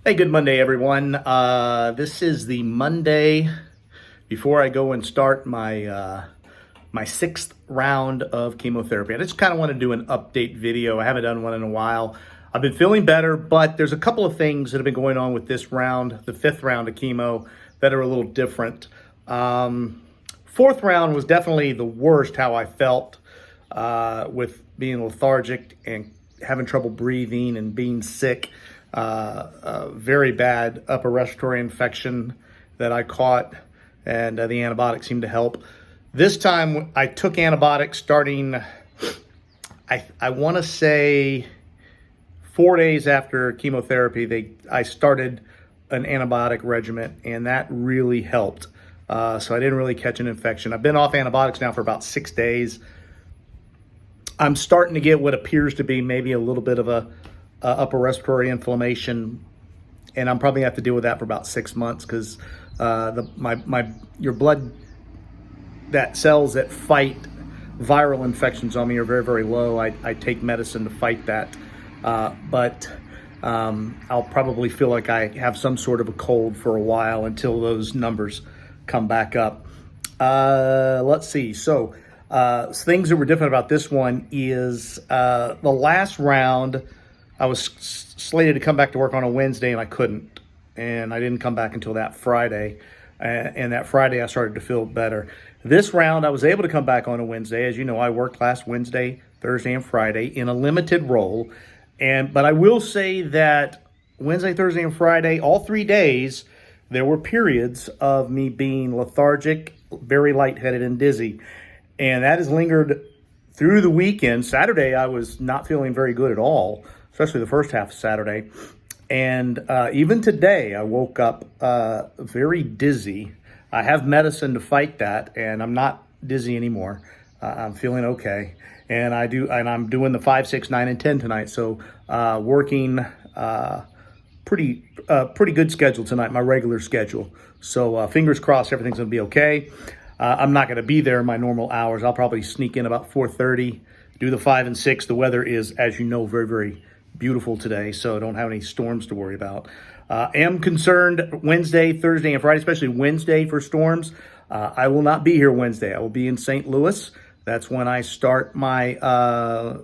Hey, good Monday, everyone. This is the Monday before I go and start my sixth round of chemotherapy. I just kind of want to do an update video. I haven't done one in a while. I've been feeling better, but there's a couple of things that have been going on with this round, the fifth round of chemo, that are a little different. Fourth round was definitely the worst. How I felt with being lethargic and having trouble breathing and being sick. A very bad upper respiratory infection that I caught, and the antibiotics seemed to help. This time I took antibiotics starting, I want to say 4 days after chemotherapy. I started an antibiotic regimen, and that really helped. So I didn't really catch an infection. I've been off antibiotics now for about 6 days. I'm starting to get what appears to be maybe a little bit of a upper respiratory inflammation, and I'm probably gonna have to deal with that for about 6 months because your blood, that cells that fight viral infections on me are very, very low. I take medicine to fight that, but I'll probably feel like I have some sort of a cold for a while until those numbers come back up. Let's see. So things that were different about this one is the last round, I was slated to come back to work on a Wednesday, and I couldn't. And I didn't come back until that Friday. And that Friday, I started to feel better. This round, I was able to come back on a Wednesday. As you know, I worked last Wednesday, Thursday, and Friday in a limited role. But I will say that Wednesday, Thursday, and Friday, all 3 days, there were periods of me being lethargic, very lightheaded, and dizzy. And that has lingered through the weekend. Saturday, I was not feeling very good at all, especially the first half of Saturday. And even today, I woke up very dizzy. I have medicine to fight that, and I'm not dizzy anymore. I'm feeling okay. And I'm doing the 5, 6, 9, and 10 tonight. So working pretty good schedule tonight, my regular schedule. So fingers crossed, everything's gonna be okay. I'm not gonna be there in my normal hours. I'll probably sneak in about 4:30, do the 5 and 6. The weather is, as you know, very, very beautiful today, so I don't have any storms to worry about. Am concerned Wednesday, Thursday, and Friday, especially Wednesday for storms. I will not be here Wednesday. I will be in St. Louis. That's when I start my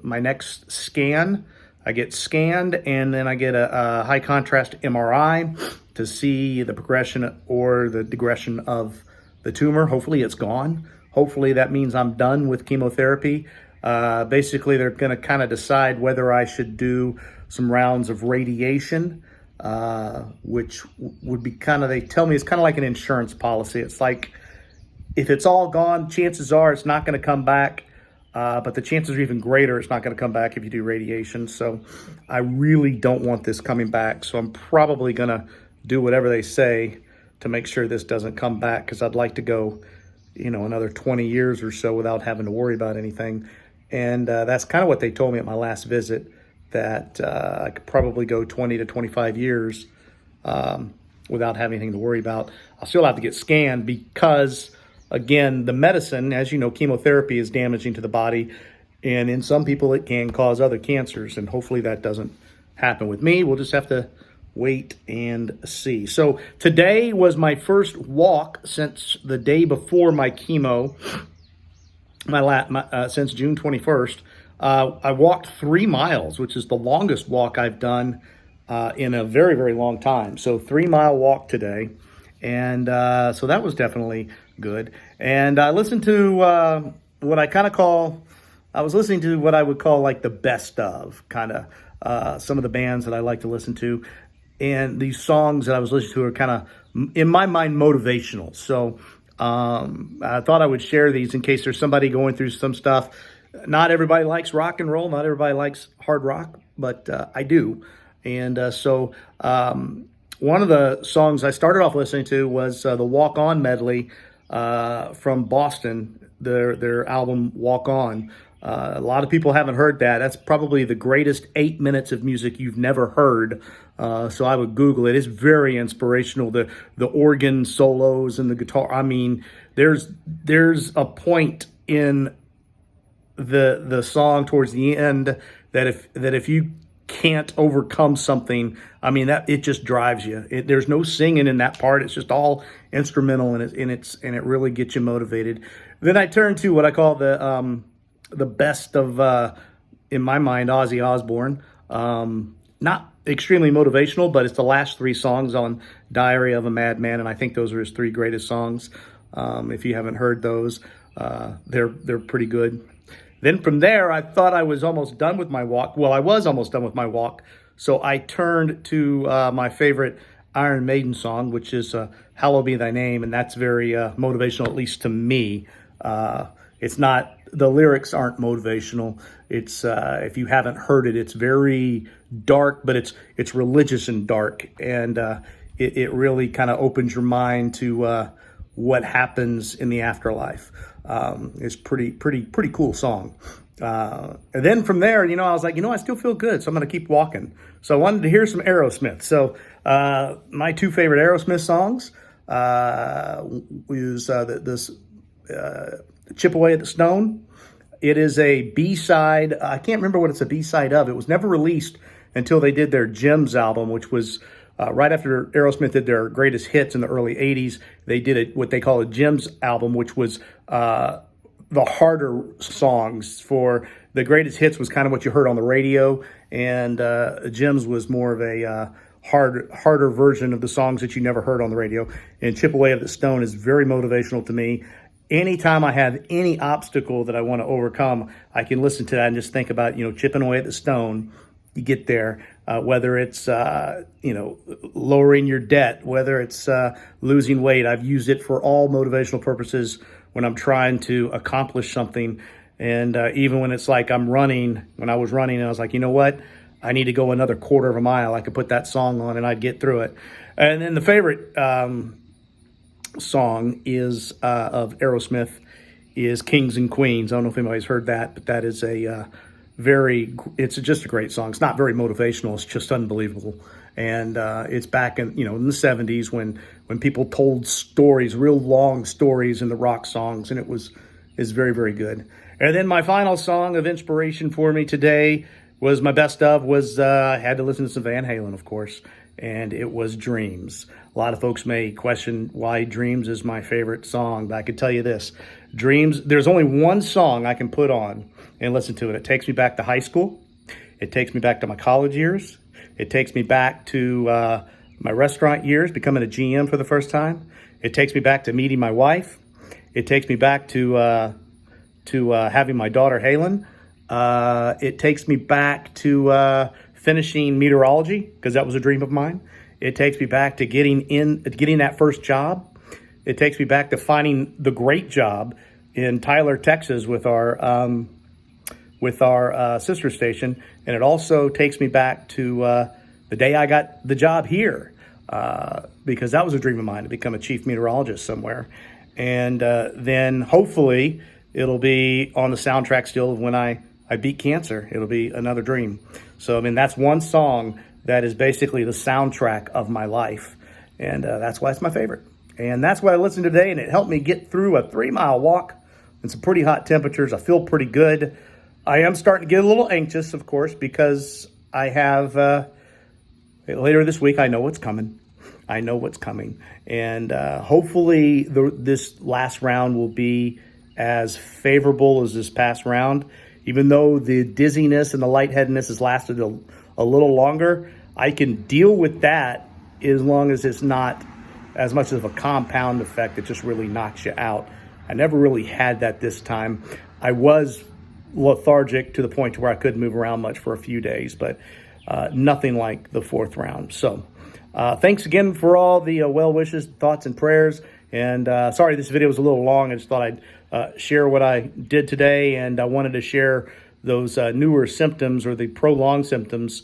my next scan. I get scanned, and then I get a high contrast MRI to see the progression or the digression of the tumor. Hopefully it's gone. Hopefully that means I'm done with chemotherapy. Basically, they're going to kind of decide whether I should do some rounds of radiation, which would be they tell me it's kind of like an insurance policy. It's like, if it's all gone, chances are it's not going to come back. But the chances are even greater it's not going to come back if you do radiation. So I really don't want this coming back. So I'm probably going to do whatever they say to make sure this doesn't come back, because I'd like to go, another 20 years or so without having to worry about anything. And that's kind of what they told me at my last visit, that I could probably go 20 to 25 years without having anything to worry about. I'll still have to get scanned because, again, the medicine, as you know, chemotherapy is damaging to the body. And in some people, it can cause other cancers. And hopefully that doesn't happen with me. We'll just have to wait and see. So today was my first walk since the day before my chemo, since June 21st. I walked 3 miles, which is the longest walk I've done in a very, very long time. So 3-mile walk today. And so that was definitely good. And I listened to what I was listening to what I would call like the best of, some of the bands that I like to listen to. And these songs that I was listening to are kind of, in my mind, motivational. So I thought I would share these in case there's somebody going through some stuff. Not everybody likes rock and roll. Not everybody likes hard rock, but I do. And so one of the songs I started off listening to was the Walk On medley from Boston, their album Walk On. A lot of people haven't heard that. That's probably the greatest 8 minutes of music you've never heard. So I would Google it. It's very inspirational. The organ solos and the guitar. I mean, there's a point in the song towards the end that if you can't overcome something, I mean, that it just drives you. There's no singing in that part. It's just all instrumental, and it really gets you motivated. Then I turn to what I call the best of, in my mind, Ozzy Osbourne. Not extremely motivational, but it's the last 3 songs on Diary of a Madman, and I think those are his 3 greatest songs. If you haven't heard those, they're pretty good. Then from there, I thought I was almost done with my walk. Well, I was almost done with my walk, so I turned to my favorite Iron Maiden song, which is Hallowed Be Thy Name, and that's very motivational, at least to me. It's not, the lyrics aren't motivational. It's if you haven't heard it, it's very dark, but it's religious and dark, and it really kind of opens your mind to what happens in the afterlife. It's pretty cool song. And then from there, I was like, I still feel good, so I'm going to keep walking. So I wanted to hear some Aerosmith. So my 2 favorite Aerosmith songs was this Chip Away at the Stone. It is a B-side. I can't remember what it's a B-side of. It was never released until they did their Gems album, which was right after Aerosmith did their greatest hits in the early 80s. They did what they call a Gems album, which was the harder songs. For the greatest hits was kind of what you heard on the radio, and Gems was more of a harder version of the songs that you never heard on the radio. And Chip Away at the Stone is very motivational to me. Anytime I have any obstacle that I want to overcome, I can listen to that and just think about, chipping away at the stone. You get there, whether it's, lowering your debt, whether it's losing weight. I've used it for all motivational purposes when I'm trying to accomplish something. And even when it's like when I was running, I was like, you know what? I need to go another quarter of a mile. I could put that song on and I'd get through it. And then the favorite song is of Aerosmith is Kings and Queens. I don't know if anybody's heard that, but that is it's just a great song. It's not very motivational. It's just unbelievable. And it's back in the 70s when people told stories, real long stories in the rock songs, and is very, very good. And then my final song of inspiration for me today was my best of I had to listen to some Van Halen, of course, and it was Dreams. A lot of folks may question why Dreams is my favorite song, but I can tell you this. Dreams, there's only one song I can put on and listen to it. It takes me back to high school. It takes me back to my college years. It takes me back to my restaurant years, becoming a GM for the first time. It takes me back to meeting my wife. It takes me back to having my daughter, Halen. It takes me back to finishing meteorology, because that was a dream of mine. It takes me back to getting that first job. It takes me back to finding the great job in Tyler, Texas, with our sister station, and it also takes me back to the day I got the job here, because that was a dream of mine, to become a chief meteorologist somewhere. And then hopefully it'll be on the soundtrack still of when I beat cancer. It'll be another dream. So, that's one song that is basically the soundtrack of my life. And that's why it's my favorite. And that's what I listened to today, and it helped me get through a 3-mile walk in some pretty hot temperatures. I feel pretty good. I am starting to get a little anxious, of course, because I have, later this week, I know what's coming. And hopefully this last round will be as favorable as this past round. Even though the dizziness and the lightheadedness has lasted a little longer, I can deal with that as long as it's not as much of a compound effect that just really knocks you out. I never really had that this time. I was lethargic to the point where I couldn't move around much for a few days, but nothing like the 4th round. So thanks again for all the well wishes, thoughts, and prayers. And sorry this video was a little long. I just thought I'd share what I did today, and I wanted to share those newer symptoms, or the prolonged symptoms,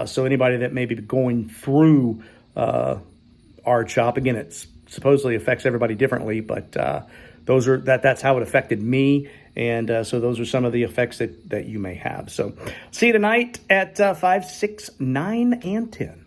so anybody that may be going through RCHOP, again, it supposedly affects everybody differently, but that's how it affected me, and so those are some of the effects that you may have. So see you tonight at 5, 6, 9, and 10.